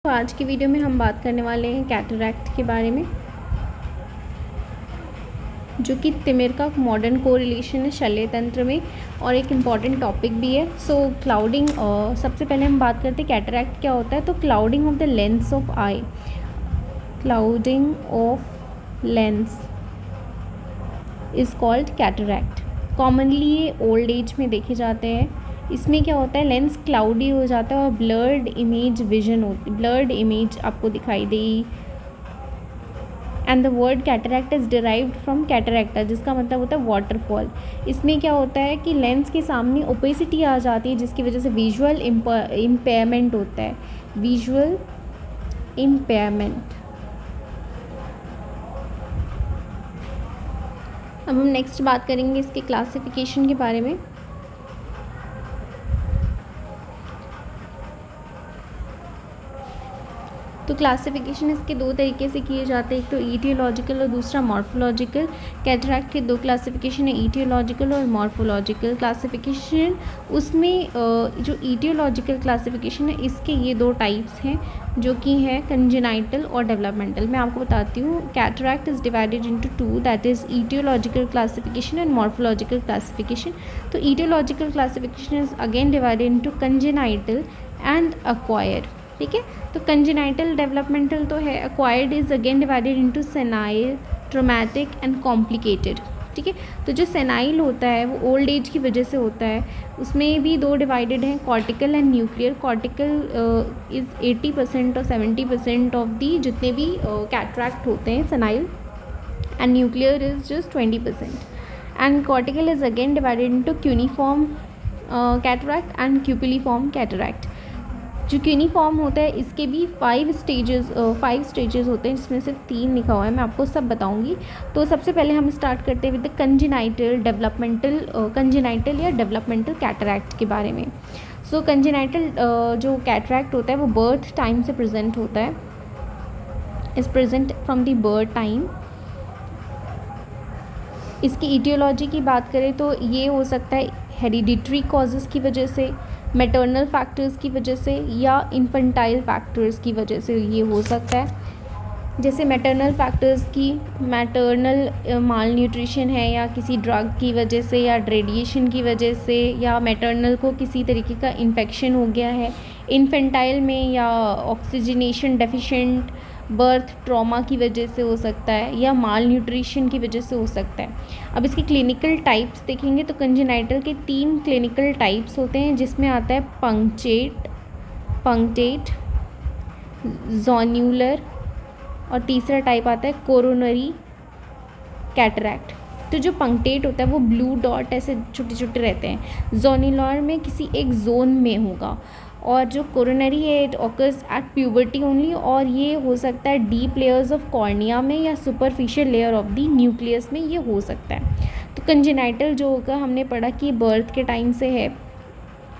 तो आज की वीडियो में हम बात करने वाले हैं कैटरैक्ट के बारे में, जो कि तिमिर का मॉडर्न कोरिलेशन है शल्य तंत्र में और एक इम्पॉर्टेंट टॉपिक भी है। सो क्लाउडिंग, सबसे पहले हम बात करते हैं कैटरैक्ट क्या होता है। तो clouding of the lens of I, clouding of lens is called cataract. Commonly ये ओल्ड एज में देखे जाते हैं। इसमें क्या होता है, लेंस क्लाउडी हो जाता है और ब्लर्ड इमेज विजन होती, ब्लर्ड इमेज आपको दिखाई देगी। And the word cataract is derived from cataracta, जिसका मतलब होता है वाटरफॉल। इसमें क्या होता है कि लेंस के सामने ओपेसिटी आ जाती है, जिसकी वजह से विजुअल इम्पेयरमेंट होता है, विजुअल इम्पेयरमेंट। अब हम नेक्स्ट बात करेंगे इसके क्लासिफिकेशन के बारे में। तो क्लासिफिकेशन इसके दो तरीके से किए जाते हैं, एक तो ईटियोलॉजिकल और दूसरा मॉर्फोलॉजिकल। कैटरैक्ट के दो क्लासिफिकेशन है, ईटियोलॉजिकल और मॉर्फोलॉजिकल क्लासिफिकेशन। उसमें जो ईटियोलॉजिकल क्लासिफिकेशन है, इसके ये दो टाइप्स हैं, जो कि है कंजेनाइटल और डेवलपमेंटल। मैं आपको बताती हूँ। Cataract is divided into two, that is aetiological classification and morphological classification. तो aetiological classification is again divided into congenital and acquired. ठीक है, तो कंजेनाइटल डेवलपमेंटल तो है, acquired is again divided into senile, traumatic and complicated. ठीक है, तो जो सेनाइल होता है वो ओल्ड एज की वजह से होता है। उसमें भी दो डिवाइडेड हैं, cortical and nuclear. Cortical is 80% और 70% ऑफ दी जितने भी कैटरैक्ट होते हैं senile, and nuclear is just 20%। And cortical is again divided into cuneiform cataract and cupuliform cataract. जो क्यूनिफॉर्म होता है इसके भी 5 स्टेजेस होते हैं, जिसमें सिर्फ 3 लिखा हुआ है, मैं आपको सब बताऊंगी। तो सबसे पहले हम स्टार्ट करते हैं विद द कंजेनाइटल या डेवलपमेंटल कैटरैक्ट के बारे में। सो कंजेनाइटल जो कैटरैक्ट होता है वो बर्थ टाइम से प्रेजेंट होता है, is present from the birth time. इसकी ईटियोलॉजी की बात करें तो ये हो सकता है हेरिडिटरी कॉजेज़ की वजह से, मैटरनल फैक्टर्स की वजह से, या इन्फेंटाइल फैक्टर्स की वजह से ये हो सकता है। जैसे मैटरनल फैक्टर्स की, मैटरनल माल न्यूट्रिशन है, या किसी ड्रग की वजह से, या रेडिएशन की वजह से, या मैटरनल को किसी तरीके का इन्फेक्शन हो गया है। इन्फेंटाइल में या ऑक्सीजनेशन डेफिशिएंट बर्थ ट्रॉमा की वजह से हो सकता है, या माल न्यूट्रिशन की वजह से हो सकता है। अब इसकी क्लिनिकल टाइप्स देखेंगे तो कंजेनाइटल के 3 क्लिनिकल टाइप्स होते हैं, जिसमें आता है पंक्टेट, जोन्यूलर, और तीसरा टाइप आता है कोरोनरी कैटरैक्ट। तो जो पंक्टेट होता है वो ब्लू डॉट ऐसे छोटे छोटे रहते हैं, जोन्यूलर में किसी एक जोन में होगा, और जो कोरोनरी है it occurs at puberty only, और ये हो सकता है डीप लेयर्स ऑफ कॉर्निया में या superficial layer of the nucleus में ये हो सकता है। तो कंजेनाइटल जो होगा, हमने पढ़ा कि बर्थ के टाइम से है।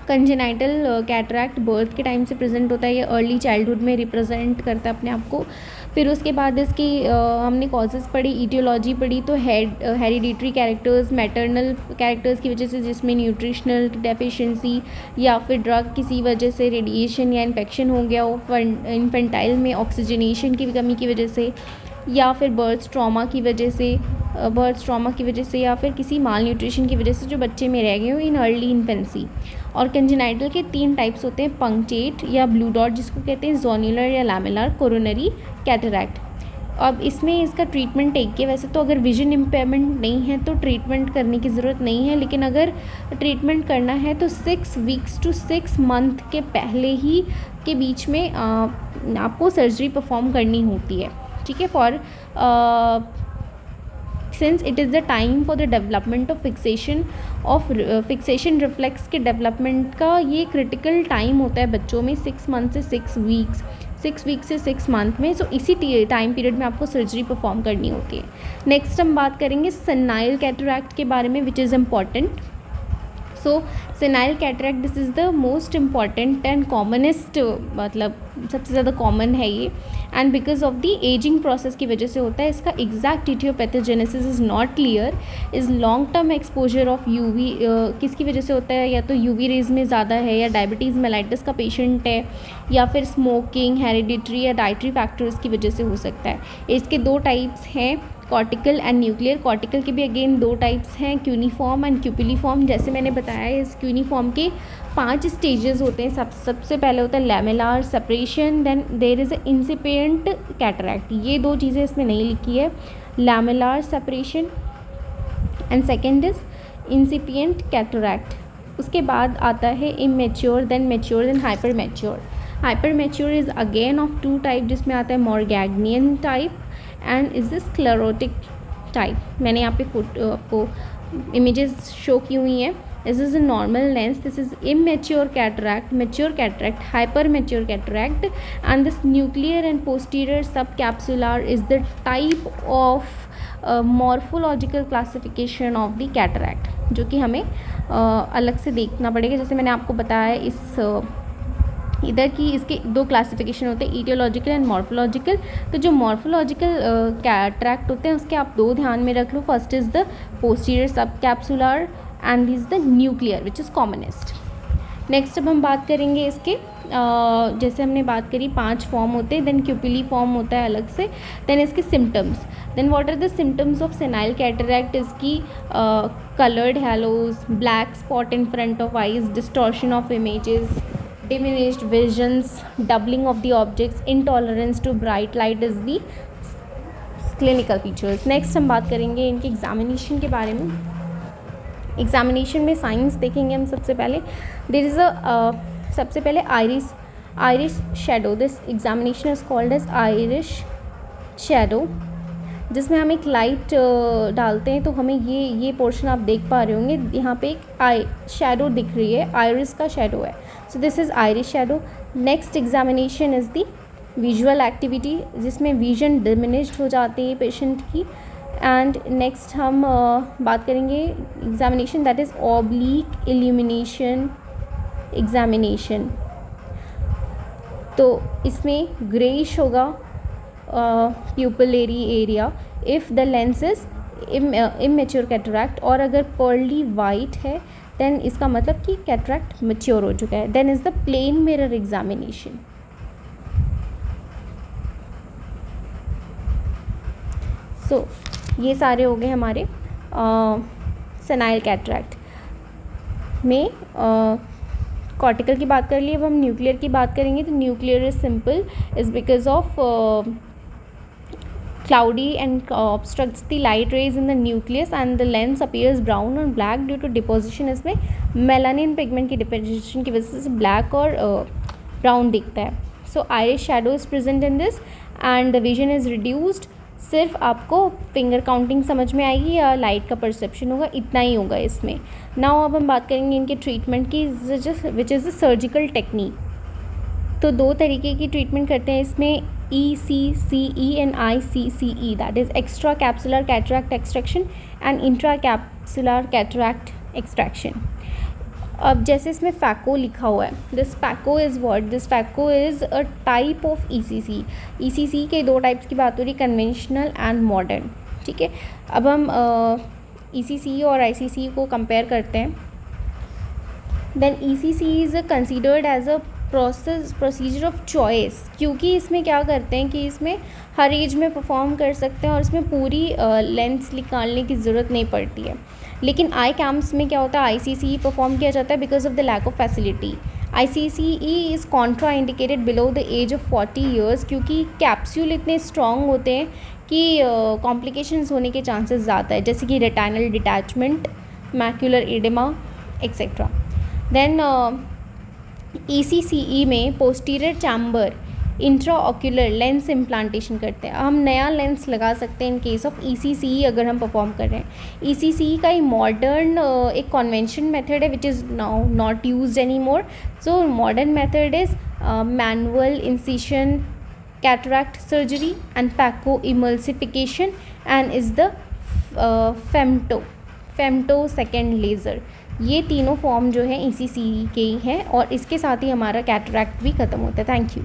कंजेनाइटल कैटरैक्ट बर्थ के टाइम से प्रेजेंट होता है, ये अर्ली चाइल्डहुड में रिप्रेजेंट करता है अपने आप को। फिर उसके बाद इसकी हमने कॉजेज़ पढ़ी, ईटियोलॉजी पढ़ी, तो हेरिडिटरी कैरेक्टर्स, मैटरनल कैरेक्टर्स की वजह से, जिसमें न्यूट्रिशनल डेफिशिएंसी या फिर ड्रग किसी वजह से रेडिएशन या इन्फेक्शन हो गया हो, इन्फेंटाइल में ऑक्सीजनेशन की कमी की वजह से, या फिर बर्थ ट्रॉमा की वजह से, या फिर किसी माल न्यूट्रिशन की वजह से जो बच्चे में रह गए हो इन अर्ली इन्फेंसी। और कंजेनाइटल के 3 टाइप्स होते हैं, पंक्टेट या ब्लू डॉट जिसको कहते हैं, जोन्यूलर या लैमेलर, कोरोनरी कैटरैक्ट। अब इसमें इसका ट्रीटमेंट एक है। वैसे तो अगर विजन इम्पेयरमेंट नहीं है तो ट्रीटमेंट करने की ज़रूरत नहीं है, लेकिन अगर ट्रीटमेंट करना है तो 6 वीक्स टू 6 मंथ के पहले ही के बीच में आपको सर्जरी परफॉर्म करनी होती है। ठीक है, for since it is the time for the development of fixation reflex के डेवलपमेंट का ये क्रिटिकल टाइम होता है बच्चों में, 6 मंथ से 6 वीक्स से 6 मंथ में। सो इसी टाइम पीरियड में आपको सर्जरी परफॉर्म करनी होती है। नेक्स्ट हम बात करेंगे सेनाइल कैटरैक्ट के बारे में, which is important. So senile cataract this is the most important and commonest, मतलब सबसे ज़्यादा कॉमन है ये, and because of the ageing process की वजह से होता है। इसका exact aetiopathogenesis is not clear. Is long term exposure of UV किसकी वजह से होता है, या तो यूवी रेज में ज़्यादा है, या डायबिटीज़ मेलाइटिस का पेशेंट है, या फिर स्मोकिंग, हेरिडिटरी या डाइटरी फैक्टर्स की वजह से हो सकता है। इसके दो टाइप्स हैं, कॉर्टिकल एंड न्यूक्लियर। कॉर्टिकल के भी अगेन दो टाइप्स हैं, क्यूनिफॉर्म एंड क्यूपिलीफॉर्म। जैसे मैंने बताया इस क्यूनिफॉर्म के 5 स्टेजेस होते हैं। सबसे पहले होता है lamellar separation, then there is a incipient cataract. ये दो चीज़ें इसमें नहीं लिखी है, lamellar separation and second is incipient cataract. उसके बाद आता है immature, then mature, then hyper mature. Hyper mature is again of 2 type, जिसमें आता है Morgagnian type and is this sclerotic type. मैंने यहाँ पे आपको इमेजेस शो की हुई हैं। This is a normal lens, this is immature cataract, mature cataract, hyper mature cataract, and this nuclear and posterior subcapsular is the type of morphological classification of the cataract, जो कि हमें अलग से देखना पड़ेगा। जैसे मैंने आपको बताया इस इधर की इसके 2 क्लासिफिकेशन होते हैं, ईटियोलॉजिकल एंड मॉर्फोलॉजिकल। तो जो मॉर्फोलॉजिकल कैटरैक्ट होते हैं उसके आप 2 ध्यान में रख लो। फर्स्ट इज़ द पोस्टीरियर सब capsular and is the nuclear which is commonest. Next अब हम बात करेंगे इसके जैसे हमने बात करी 5 फॉर्म होते हैं, देन क्यूपिली फॉर्म होता है अलग से, देन इसके symptoms. Then what are the symptoms of senile cataract? इसकी coloured haloes, black spot in front of eyes, distortion of images, diminished visions, doubling of the objects, intolerance to bright light is the clinical features. Next हम बात करेंगे इनके examination के बारे में। Examination में science देखेंगे हम सबसे पहले। देयर इज़ अ सबसे पहले iris shadow. This examination is called as iris shadow, जिसमें हम एक लाइट डालते हैं तो हमें ये पोर्शन आप देख पा रहे होंगे, यहाँ पे एक आई शेडो दिख रही है, आयरिस का शेडो है। So this is iris shadow. Next examination is the visual activity, जिसमें विजन डिमिनिश्ड हो जाती है पेशेंट की। एंड नेक्स्ट हम बात करेंगे examination that is oblique illumination examination. तो इसमें ग्रेइश होगा pupillary area if the lens is immature cataract, और अगर pearly white है then इसका मतलब कि cataract mature हो चुका है। then is the plain mirror examination। so ये सारे हो गए हमारे सेनाइल कैटरैक्ट में। कॉर्टिकल की बात कर ली, अब हम न्यूक्लियर की बात करेंगे। तो nuclear is simple is because of cloudy and obstructs the light rays in the nucleus and the lens appears brown or black due to deposition। इसमें मेलानिन पिगमेंट की डिपोजिशन की वजह से ब्लैक और ब्राउन दिखता है। So iris shadow is present in this and the vision is reduced. सिर्फ आपको फिंगर काउंटिंग समझ में आएगी या लाइट का परसेप्शन होगा, इतना ही होगा इसमें। नाउ अब हम बात करेंगे इनके ट्रीटमेंट की, which is the surgical technique. तो 2 तरीके की ट्रीटमेंट करते हैं इसमें, ECCE and ICCE, that is extra capsular cataract extraction and intra capsular cataract extraction. अब जैसे इसमें फैको लिखा हुआ है, this phaco is what? This phaco is a type of ECC। ECC के 2 टाइप्स की बात हो रही, कन्वेंशनल एंड मॉडर्न। ठीक है, अब हम ECC और ICC को कंपेयर करते हैं। Then ECC is considered as a procedure of choice, क्योंकि इसमें क्या करते हैं कि इसमें हर एज में परफॉर्म कर सकते हैं और इसमें पूरी लेंस निकालने की ज़रूरत नहीं पड़ती है। लेकिन आई कैम्प्स में क्या होता है, ICCE परफॉर्म किया जाता है because of the lack of facility. ICCE is contraindicated below the age of 40 years, क्योंकि कैप्सूल इतने स्ट्रॉन्ग होते हैं कि कॉम्प्लिकेशंस होने के चांसेस ज़्यादा है, जैसे कि retinal detachment, macular oedema etcetera. Then ECCE में posterior chamber intraocular lens implantation करते हैं। हम नया लेंस लगा सकते हैं इन केस ऑफ ECCE अगर हम परफॉर्म कर रहे हैं। ECCE का ही मॉडर्न एक कन्वेंशन मेथड है which is now not used any more. So modern method is manual incision cataract surgery and phaco emulsification and is the femto second laser. ये तीनों फॉर्म जो है ECC के ही हैं और इसके साथ ही हमारा कैटरैक्ट भी ख़त्म होता है। Thank you.